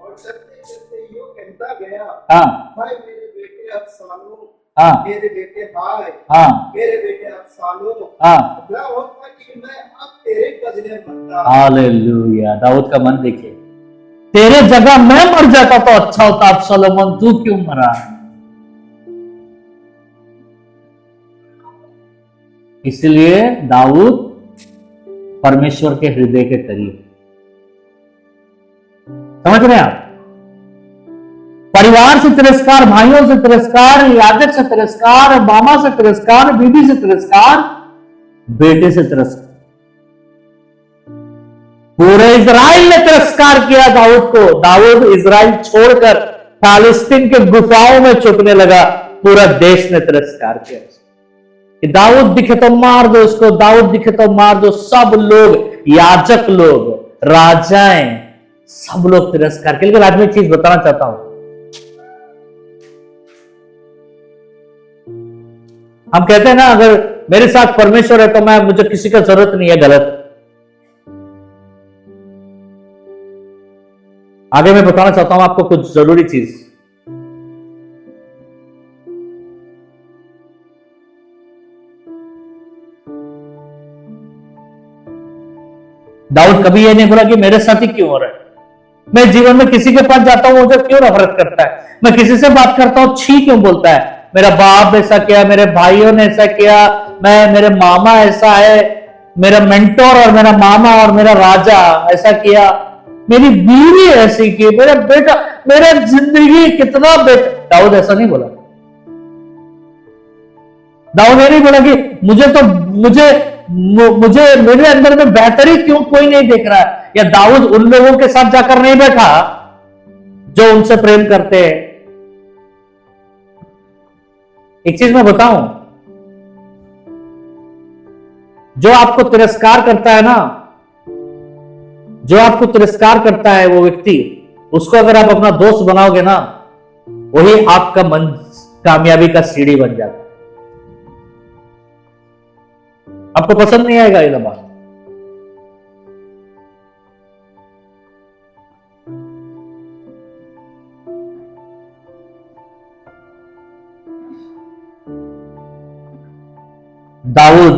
और चलते चलते यूं कहता गया, हाँ हाय मेरे बेटे अबशालोम, हाँ मेरे बेटे हाय, हाँ मेरे बेटे अबशालोम, हाँ, क्या होता कि मैं अब तेरे बदले मरता। हालेलुया। दाऊद का मन देखिए, तेरे जगह मैं मर जाता तो अच्छा होता अबसलोम, तू क्यों मरा? इसलिए दाऊद परमेश्वर के हृदय के करीब। समझ रहे हैं आप? परिवार से तिरस्कार, भाइयों से तिरस्कार, याजक से तिरस्कार, मामा से तिरस्कार, बीबी से तिरस्कार, बेटे से तिरस्कार। पूरे इजराइल ने तिरस्कार किया दाऊद को। दाऊद इजराइल छोड़कर फालिस्तीन के गुफाओं में छुपने लगा। पूरा देश ने तिरस्कार किया कि दाऊद दिखे तो मार दो इसको, दाऊद दिखे तो मार दो। सब लोग, याजक लोग, राजाएं, सब लोग तिरस्कार किया। लेकिन आज मैं एक चीज बताना चाहता हूं, हम कहते हैं ना अगर मेरे साथ परमेश्वर है तो मुझे किसी का जरूरत नहीं है। गलत। आगे मैं बताना चाहता हूं आपको कुछ जरूरी चीज। दाऊद कभी ये नहीं बोला कि मेरे साथ ही क्यों हो रहा है, मैं जीवन में किसी के पास जाता हूं मुझे क्यों नफरत करता है, मैं किसी से बात करता हूं छी क्यों बोलता है, मेरा बाप ऐसा किया, मेरे भाइयों ने ऐसा किया, मेरे मामा ऐसा है, मेरा मेंटोर और मेरा मामा और मेरा राजा ऐसा किया, मेरी बीवी ऐसी की, मेरा बेटा, मेरा जिंदगी कितना बेटा। दाऊद ऐसा नहीं बोला। दाऊद ये नहीं बोला कि मुझे मेरे अंदर में बेहतरी क्यों कोई नहीं देख रहा है। या दाऊद उन लोगों के साथ जाकर नहीं बैठा जो उनसे प्रेम करते हैं। एक चीज मैं बताऊं, जो आपको तिरस्कार करता है ना, जो आपको तिरस्कार करता है वो व्यक्ति, उसको अगर आप अपना दोस्त बनाओगे ना, वही आपका मन कामयाबी का सीढ़ी बन जाता है। आपको पसंद नहीं आएगा ये बात। दाऊद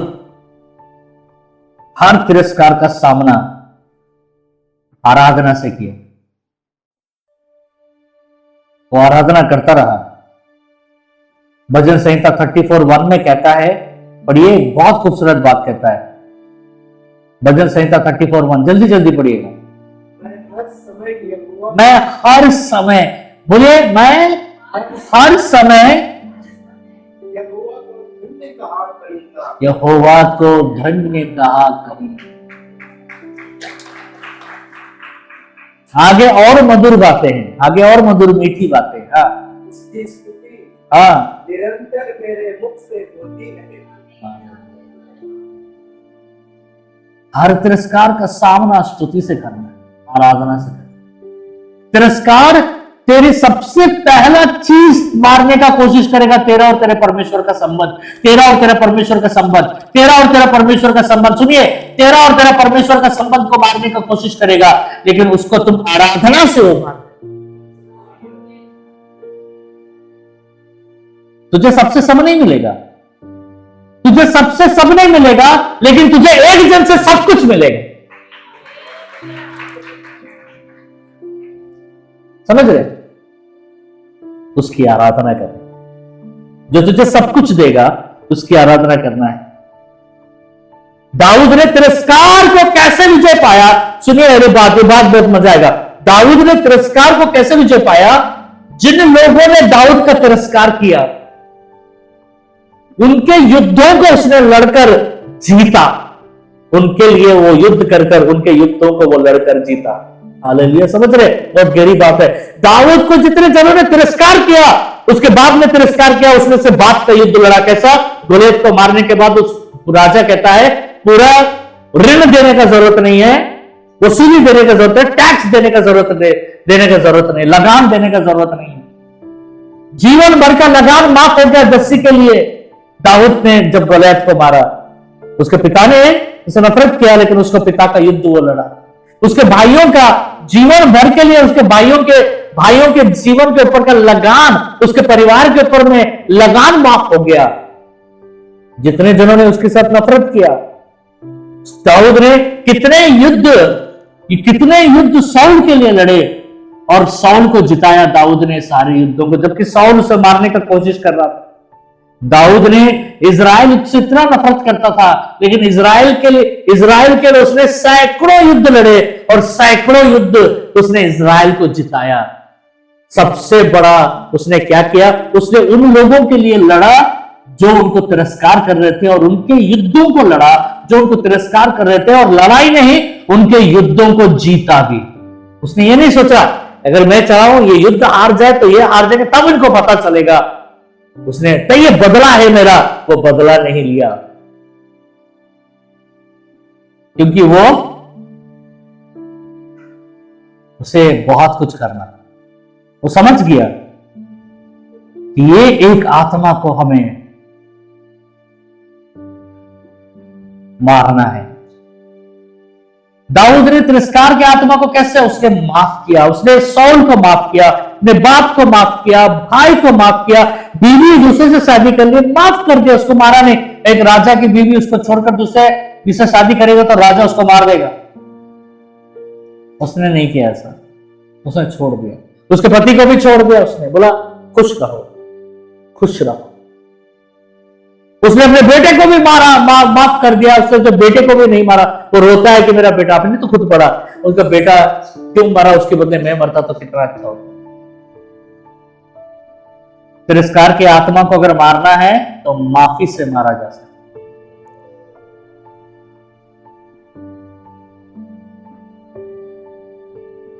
हर तिरस्कार का सामना आराधना से किया। वो आराधना करता रहा। भजन संहिता 34:1 में कहता है, पढ़िए, बहुत खूबसूरत बात कहता है। भजन संहिता 34:1, जल्दी जल्दी पढ़िएगा। मैं हर समय यहोवा मैं हर समय, बोलिए मैं हर समय यहोवा को धन्य कहा करूंगा। आगे और मधुर बातें हैं, आगे और मधुर मीठी बातें। हाँ उसकी स्तुति हाँ, निरंतर मेरे मुख से होती रहे। हर तिरस्कार का सामना स्तुति से करना है, आराधना से करना। तिरस्कार तेरी सबसे पहला चीज मारने का कोशिश करेगा, तेरा और तेरे परमेश्वर का संबंध, तेरा और तेरा परमेश्वर का संबंध, तेरा और तेरा परमेश्वर का संबंध। सुनिए, तेरा और तेरा परमेश्वर का संबंध को मारने का कोशिश करेगा, लेकिन उसको तुम आराधना से हो मार। तुझे सबसे सब नहीं मिलेगा, तुझे सबसे सब नहीं मिलेगा, लेकिन तुझे एक जन से सब कुछ मिलेगा। समझ रहे? उसकी आराधना करना, जो तुझे सब कुछ देगा उसकी आराधना करना है। दाऊद ने तिरस्कार को कैसे विजय पाया? सुनिए अरे बात बहुत मजा आएगा। दाऊद ने तिरस्कार को कैसे विजय पाया? जिन लोगों ने दाऊद का तिरस्कार किया, उनके युद्धों को उसने लड़कर जीता। उनके लिए वो युद्ध कर उनके युद्धों को वो लड़कर जीता। हालेलुया, समझ रहे? बहुत गहरी बात है। दाऊद को जितने जनों ने तिरस्कार किया, उसके बाद में तिरस्कार किया, उसने से बात का युद्ध लड़ा। कैसा? गोलियत को मारने के बाद उस राजा कहता है पूरा ऋण देने का जरूरत नहीं है, वसूली देने का जरूरत है, टैक्स देने का जरूरत नहीं, लगान देने का जरूरत नहीं है। जीवन भर का लगान माफ हो गया जस्सी के लिए। दाऊद ने जब गोलियत को मारा, उसके पिता ने उसे नफरत किया, लेकिन उसके पिता का युद्ध वो लड़ा। उसके भाइयों का जीवन भर के लिए, उसके भाइयों के जीवन के ऊपर का लगान, उसके परिवार के ऊपर में लगान माफ हो गया। जितने जनों ने उसके साथ नफरत किया, दाऊद ने कितने युद्ध साउल के लिए लड़े और साउल को जिताया दाऊद ने सारे युद्धों को, जबकि साउल उसे मारने का कोशिश कर रहा था। दाऊद ने इजराइल से इतना नफरत करता था, लेकिन इजराइल के लिए उसने सैकड़ों युद्ध लड़े और सैकड़ों युद्ध उसने इजराइल को जिताया। सबसे बड़ा उसने क्या किया? उसने उन लोगों के लिए लड़ा जो उनको तिरस्कार कर रहे थे, और उनके युद्धों को लड़ा जो उनको तिरस्कार कर रहे थे, और लड़ाई नहीं, उनके युद्धों को जीता भी। उसने ये नहीं सोचा अगर मैं चाहूं ये युद्ध हार जाए तो ये हार जाएंगे, तब इनको पता चलेगा। उसने तो ये बदला है मेरा, वो बदला नहीं लिया, क्योंकि उसे बहुत कुछ करना था। वो समझ गया कि ये एक आत्मा को हमें मारना है। दाऊद ने तिरस्कार के आत्मा को कैसे उसने माफ किया? उसने साउल को माफ किया, अपने बाप को माफ किया, भाई को माफ किया, बीवी दूसरे से शादी कर ली, माफ कर दिया, उसको मारा नहीं। एक राजा की बीवी उसको छोड़कर दूसरे जिससे शादी करेगा तो राजा उसको मार देगा। उसने नहीं किया ऐसा, उसने छोड़ दिया। उसके पति को भी छोड़ दिया, उसने बोला खुश रहो, खुश रहो। उसने अपने बेटे को भी माफ कर दिया, उसने तो बेटे को भी नहीं मारा। वो रोता है कि मेरा बेटा, आपने तो खुद पढ़ा, उसका बेटा क्यों मरा, उसके बदले मैं मरता तो कितना अच्छा होता। तिरस्कार की आत्मा को अगर मारना है तो माफी से मारा जा सकता।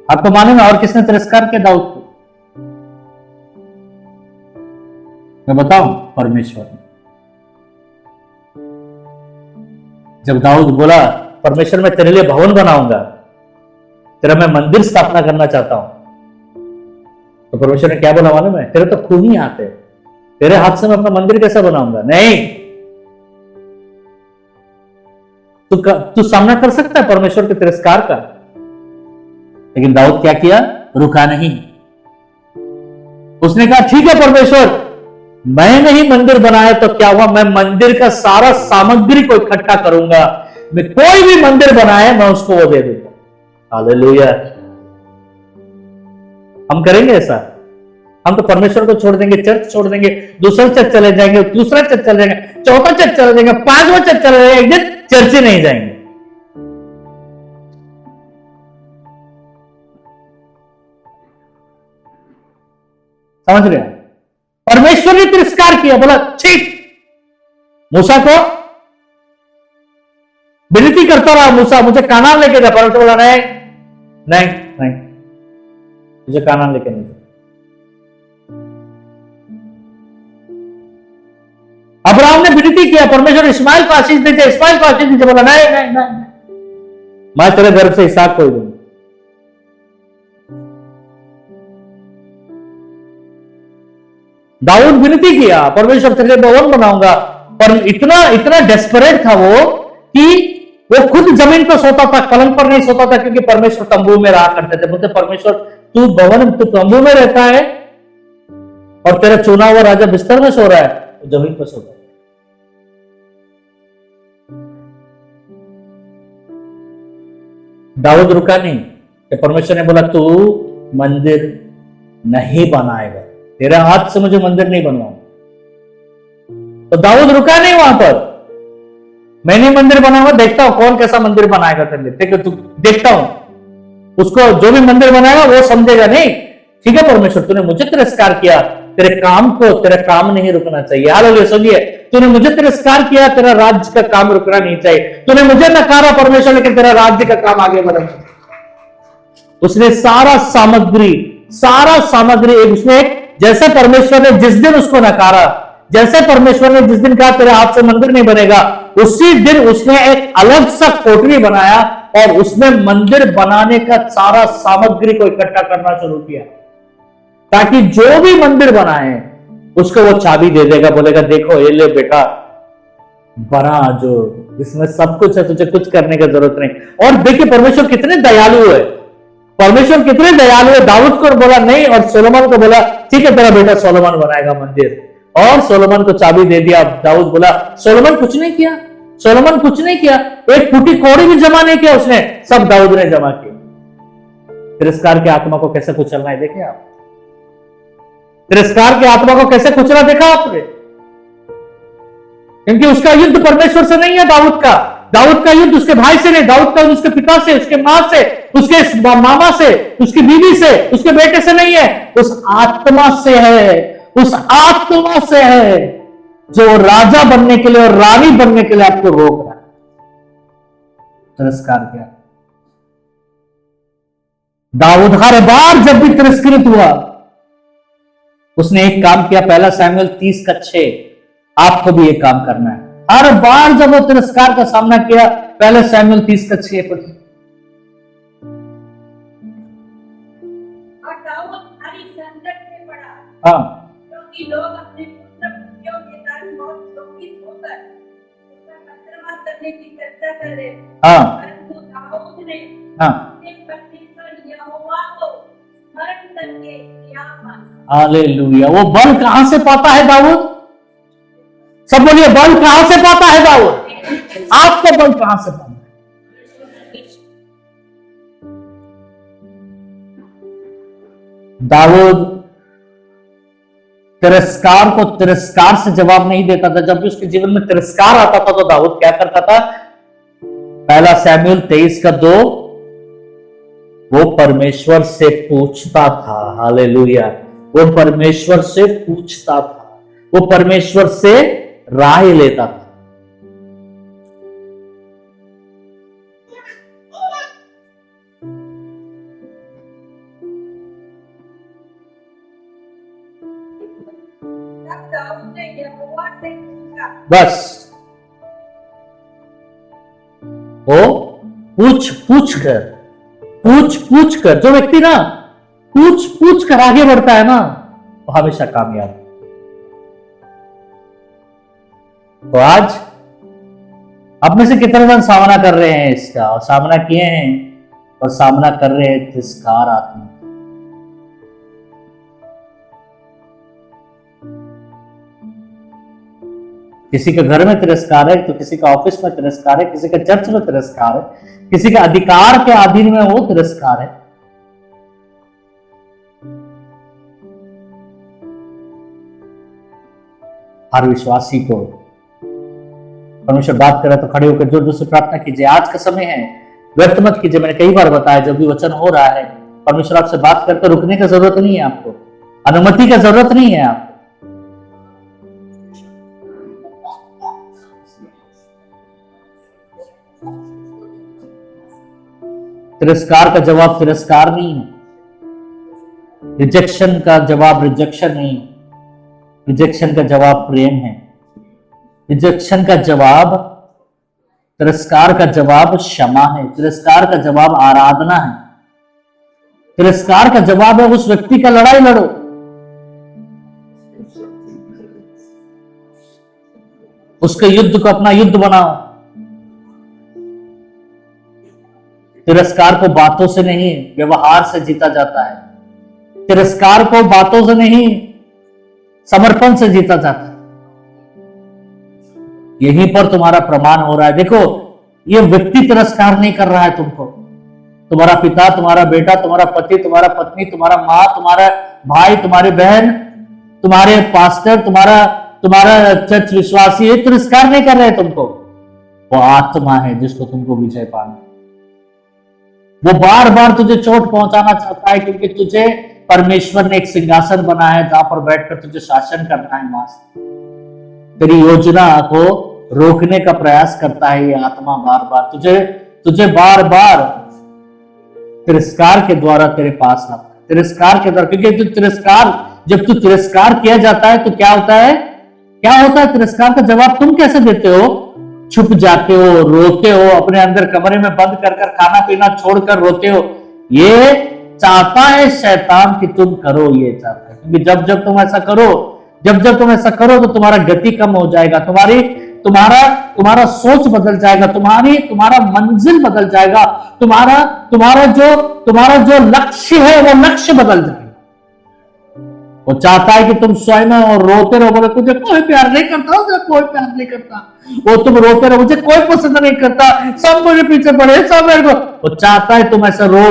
आपको मालूम है और किसने तिरस्कार किया दाऊद को? मैं बताऊं, परमेश्वर ने। जब दाऊद बोला परमेश्वर मैं तेरे लिए भवन बनाऊंगा, तेरा मैं मंदिर स्थापना करना चाहता हूं, तो परमेश्वर ने क्या बोला मालूम है? तेरे तो खून ही हाथ है, तेरे हाथ से मैं अपना मंदिर कैसे बनाऊंगा? नहीं। तू सामना कर सकता है परमेश्वर के तिरस्कार का, लेकिन दाऊद क्या किया? रुका नहीं। उसने कहा ठीक है परमेश्वर, मैंने ही मंदिर बनाया तो क्या हुआ, मैं मंदिर का सारा सामग्री को इकट्ठा करूंगा, मैं कोई भी मंदिर बनाए मैं उसको वो दे दूंगा। हालेलुया। हम करेंगे ऐसा? हम तो परमेश्वर को छोड़ देंगे, चर्च छोड़ देंगे, दूसरा चर्च चले जाएंगे, दूसरा चर्च चले जाएंगे, चौथा चर्च चले जाएंगे, पांचवा चर्च चले जाएंगे, एक दिन चर्च ही नहीं जाएंगे। समझ रहे हैं? परमेश्वर ने तिरस्कार किया, बोला ठीक। मूसा को विनती करता रहा, मूसा मुझे कानान लेके जा, परमेश्वर बोला नहीं नहीं नहीं, मुझे कानान लेके नहीं जा। अब्राहम ने विनती किया, परमेश्वर इस्माइल को आशीष दीजिए, इस्माइल को आशीष दीजिए, बोला नहीं नहीं नहीं, मैं तेरे गर्भ से इसहाक को दूंगा। दाऊद विनती किया, परमेश्वर तेरे भवन बनाऊंगा, पर इतना डेस्परेट था वो कि वो खुद जमीन पर सोता था, पलंग पर नहीं सोता था, क्योंकि परमेश्वर तंबू में रहा करते थे। बोलते परमेश्वर तू तंबू में रहता है और तेरा चुना हुआ राजा बिस्तर में सो रहा है, तो जमीन पर सोता है। दाऊद रुका नहीं कि परमेश्वर ने बोला तू मंदिर नहीं बनाएगा, तेरे हाथ से मुझे मंदिर नहीं बनवाऊंगा। तो दाऊद रुका नहीं वहां पर, मैंने मंदिर बनाऊंगा, देखता हूं कौन कैसा मंदिर बनाएगा तेरे लिए, देखता हूं उसको, जो भी मंदिर बनाएगा वो समझेगा। नहीं ठीक है परमेश्वर, तूने मुझे तिरस्कार किया, तेरे काम नहीं रुकना चाहिए। हालेलुया, सुनिए, तूने मुझे तिरस्कार किया, तेरा राज्य का काम रुकना नहीं चाहिए। तूने मुझे नकारा परमेश्वर, लेकिन तेरा राज्य का काम आगे बढ़ना। उसने सारा सामग्री उसने, जैसे परमेश्वर ने जिस दिन उसको नकारा, जैसे परमेश्वर ने जिस दिन कहा तेरे हाथ से मंदिर नहीं बनेगा, उसी दिन उसने एक अलग सा कोठरी बनाया और उसमें मंदिर बनाने का सारा सामग्री को इकट्ठा करना शुरू किया, ताकि जो भी मंदिर बनाए उसको वो चाबी दे देगा, बोलेगा देखो ये ले बेटा, बना जो इसमें सब कुछ है, तुझे कुछ करने की जरूरत नहीं। और देखिए परमेश्वर कितने दयालु है, परमेश्वर कितने दयालु है। दाऊद को बोला नहीं और सोलोमन को बोला ठीक है तेरा बेटा सोलोमन बनाएगा मंदिर, और सोलोमन को चाबी दे दिया। दाऊद बोला सोलोमन कुछ नहीं किया, एक फूटी कौड़ी भी जमा नहीं किया उसने, सब दाऊद ने जमा किया। तिरस्कार की आत्मा को कैसे कुचलना है देखे आप, तिरस्कार की आत्मा को कैसे कुचला देखा आपने, क्योंकि उसका युद्ध परमेश्वर से नहीं है। दाऊद का युद्ध उसके भाई से नहीं, दाऊद का उसके पिता से, उसके मां से, उसके मामा से, उसकी बीवी से, उसके बेटे से नहीं है, उस आत्मा से है, उस आत्मा से है जो राजा बनने के लिए और रानी बनने के लिए आपको रोक रहा है। तिरस्कार किया दाऊद, हर बार जब भी तिरस्कृत हुआ उसने एक काम किया, पहला सैमुएल 30:6, आपको भी एक काम करना है। हर बार जब वो तिरस्कार का सामना किया, पहले सैमुएल 30:6 पढ़िए। हाँ, क्योंकि लोग अपने पुत्र पुत्रियों के कारण बहुत शोकित होकर उसका कत्लेआम करने की चर्चा करे। परंतु दाऊद ने अपने परमेश्वर यहोवा को स्मरण करके यह माना। हालेलुया। वो बल कहां से पाता है दाऊद? सब बोलिए बल कहां से पाता है दाऊद? आपको बल कहां से पाता है? दाऊद तिरस्कार को तिरस्कार से जवाब नहीं देता था। जब भी उसके जीवन में तिरस्कार आता था तो दाऊद क्या करता था? पहला सैमुएल 23:2 वो परमेश्वर से पूछता था। हालेलुया। वो परमेश्वर से पूछता था, वो परमेश्वर से राय लेता था। बस वो पूछ कर जो व्यक्ति ना पूछ कर आगे बढ़ता है ना, वो हमेशा कामयाब। तो आज आप में से कितने मन सामना कर रहे हैं इसका, और सामना किए हैं और सामना कर रहे हैं तिरस्कार आत्मा? किसी के घर में तिरस्कार है, तो किसी का ऑफिस में तिरस्कार है, किसी का चर्च में तिरस्कार है, किसी के अधिकार के अधीन में वो तिरस्कार है। हर विश्वासी को परमेश्वर बात करे तो खड़े होकर जोर जोर से प्रार्थना कीजिए। आज का समय है, व्यर्थ मत कीजिए। मैंने कई बार बताया, जब भी वचन हो रहा है परमेश्वर आपसे बात करते रुकने की जरूरत नहीं है आपको। अनुमति का जरूरत नहीं है आपको। तिरस्कार का जवाब तिरस्कार नहीं है, रिजेक्शन का जवाब रिजेक्शन नहीं है, रिजेक्शन का जवाब प्रेम है, रिजेक्शन का जवाब, तिरस्कार का जवाब क्षमा है, तिरस्कार का जवाब आराधना है, तिरस्कार का जवाब है उस व्यक्ति का लड़ाई लड़ो। उसके युद्ध को अपना युद्ध बनाओ। तिरस्कार को बातों से नहीं व्यवहार से जीता जाता है। तिरस्कार को बातों से नहीं समर्पण से जीता जाता है। यहीं पर तुम्हारा प्रमाण हो रहा है। देखो, ये व्यक्ति तिरस्कार नहीं कर रहा है तुमको। तुम्हारा पिता, तुम्हारा बेटा, तुम्हारा पति, तुम्हारा पत्नी, तुम्हारा माँ, तुम्हारा भाई, तुम्हारी बहन, तुम्हारे पास्टर, तुम्हारा चर्च विश्वासी तिरस्कार नहीं कर रहे तुमको। वो आत्मा है जिसको तुमको विजय पाना। वो बार बार तुझे चोट पहुंचाना चाहता है, क्योंकि तुझे परमेश्वर ने एक सिंहासन बनाया है जहां पर बैठकर तुझे शासन करना है। मास्टर, तेरी योजना को रोकने का प्रयास करता है ये आत्मा। बार बार तुझे बार बार तिरस्कार के द्वारा तेरे पास आता है। तिरस्कार के द्वारा, क्योंकि जब तू तिरस्कार किया जाता है तो क्या होता है? तिरस्कार का जवाब तुम कैसे देते हो? छुप जाते हो, रोते हो, अपने अंदर कमरे में बंद कर खाना पीना छोड़कर रोते हो। ये चाहता है शैतान कि तुम करो, ये चाहता है। क्योंकि जब तुम ऐसा करो तो तुम्हारा गति कम हो जाएगा, तुम्हारा सोच बदल जाएगा, तुम्हारा मंजिल बदल जाएगा, तुम्हारा जो लक्ष्य है वो लक्ष्य बदल जाएगा। वो चाहता है कि तुम स्वयं और रोते रहो, बोले तुझे कोई प्यार नहीं करता, कोई प्यार नहीं करता। वो तुम रोते रहो, मुझे कोई पसंद नहीं करता, सब मुझे पीछे पड़े, सब मेरे को। वो चाहता है तुम ऐसा रो,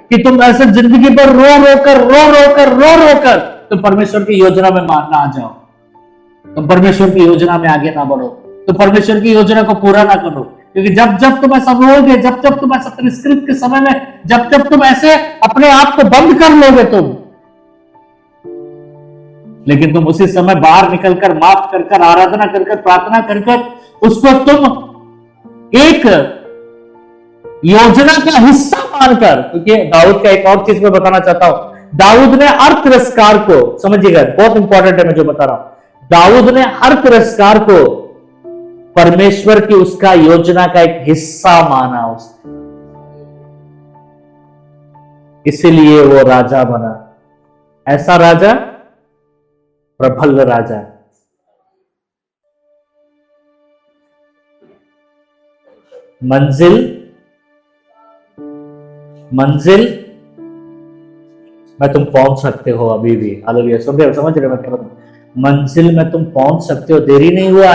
कि तुम ऐसे जिंदगी पर रो कर तुम परमेश्वर की योजना में ना आ जाओ, तुम परमेश्वर की योजना में आगे ना बढ़ो, तुम परमेश्वर की योजना को पूरा ना करो। क्योंकि जब तुम ऐसा रोगे, जब तुम ऐसा तिरस्कृत के समय में, जब तुम ऐसे अपने आप को बंद कर लोगे तुम, लेकिन तुम उसी समय बाहर निकलकर माफ कर आराधना कर प्रार्थना कर उसको तुम एक योजना का हिस्सा मानकर। क्योंकि दाऊद का एक और चीज मैं बताना चाहता हूं। दाऊद ने हर तिरस्कार को, समझिएगा बहुत इंपॉर्टेंट है मैं जो बता रहा हूं, दाऊद ने हर तिरस्कार को परमेश्वर की उसका योजना का एक हिस्सा माना उसने, इसीलिए वो राजा बना। ऐसा राजा, प्रबल राजा। मंजिल में तुम पहुंच सकते हो अभी भी। हालेलुया, समझ रहे मैं कह रहा हूं? मंजिल में तुम पहुंच सकते हो, देरी नहीं हुआ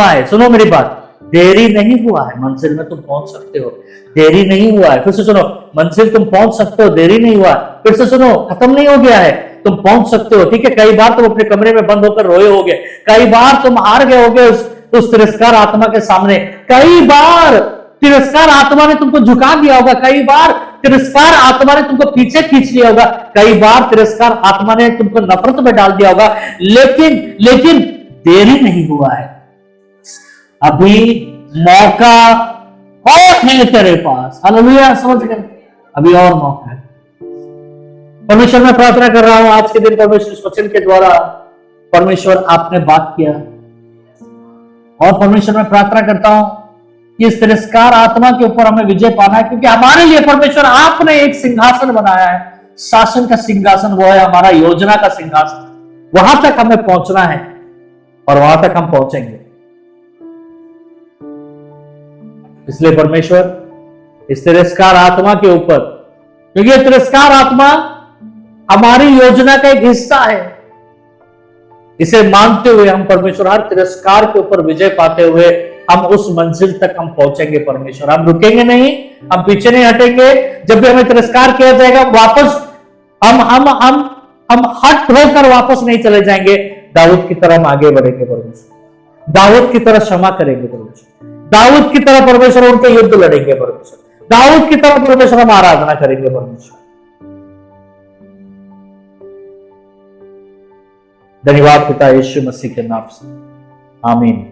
है। सुनो मेरी बात, देरी नहीं हुआ है, मंजिल में तुम पहुंच सकते हो, देरी नहीं हुआ है। फिर से सुनो, मंजिल तुम पहुंच सकते हो, देरी नहीं हुआ है। फिर से सुनो, खत्म नहीं हो गया है, तुम पहुंच सकते हो। ठीक है, कई बार तुम अपने कमरे में बंद होकर रोए होगे, कई बार तुम हार गए होगे उस तिरस्कार आत्मा के सामने, कई बार तिरस्कार आत्मा ने तुमको झुका दिया होगा, कई बार तिरस्कार आत्मा ने तुमको पीछे खींच लिया होगा, कई बार तिरस्कार आत्मा ने तुमको नफरत में डाल दिया होगा, लेकिन देरी नहीं हुआ है। अभी मौका और है तेरे पास। हालेलुया, समझ गए? अभी और मौका है। परमेश्वर में प्रार्थना कर रहा हूं आज के दिन, परमेश्वर इस वचन के द्वारा परमेश्वर आपने बात किया, और परमेश्वर में प्रार्थना करता हूं कि इस तिरस्कार आत्मा के ऊपर हमें विजय पाना है। क्योंकि हमारे लिए परमेश्वर आपने एक सिंहासन बनाया है, शासन का सिंहासन, वो है हमारा योजना का सिंहासन। वहां तक हमें पहुंचना है और वहां तक हम पहुंचेंगे। इसलिए परमेश्वर इस तिरस्कार आत्मा के ऊपर, क्योंकि ये तिरस्कार आत्मा हमारी योजना का एक हिस्सा है, इसे मानते हुए हम परमेश्वर हर तिरस्कार के ऊपर विजय पाते हुए हम उस मंजिल तक हम पहुंचेंगे। परमेश्वर, हम रुकेंगे नहीं, हम पीछे नहीं हटेंगे। जब भी हमें तिरस्कार किया जाएगा, वापस हम हट होकर वापस नहीं चले जाएंगे। दाऊद की तरह हम आगे बढ़ेंगे परमेश्वर, दाऊद की तरह क्षमा करेंगे परमेश्वर, दाऊद की तरह परमेश्वर उनके युद्ध लड़ेंगे परमेश्वर, दाऊद की तरह परमेश्वर हम आराधना करेंगे परमेश्वर। धन्यवाद पिता यीशु मसीह के नाम से, आमीन।